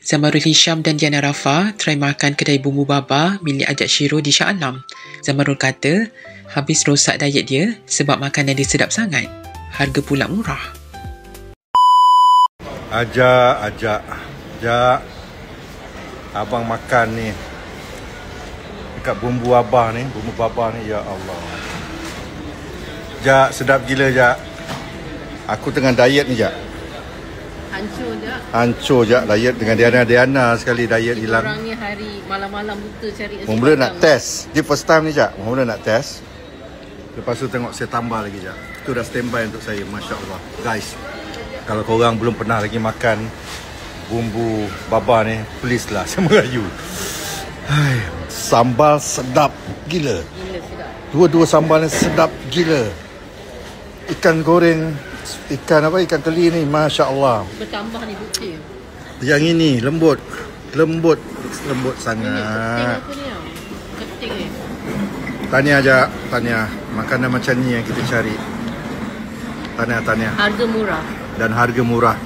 Zamarul Hisham dan Diana Rafa try makan kedai bumbu baba milik Ajak Shiro di Shah Alam. Zamarul kata habis rosak diet dia sebab makanan dia sedap sangat. Harga pula murah. Ajak. Abang makan ni dekat bumbu abah ni, bumbu baba ni, ya Allah. Jak, sedap gila Jak. Aku tengah diet ni Jak. Hancur Jak diet dengan Diana sekali diet hilang. Orang ni hari malam-malam buta cari nasi. Mula nak test. Dia first time ni Jak. Mula nak test. Lepas tu tengok saya tambah lagi Jak. Itu dah standby untuk saya. Masya Allah. Guys, kalau korang belum pernah lagi makan bumbu baba ni, please lah, saya merayu. Sambal sedap gila. Dua-dua sambal ni sedap gila. Ikan goreng, ikan keli ni, Masya Allah. Bertambah ni putih. Yang ini lembut sangat. Keting ni. Tahniah Jak, tahniah. Makanan macam ni yang kita cari. Tahniah. Harga murah. Dan harga murah.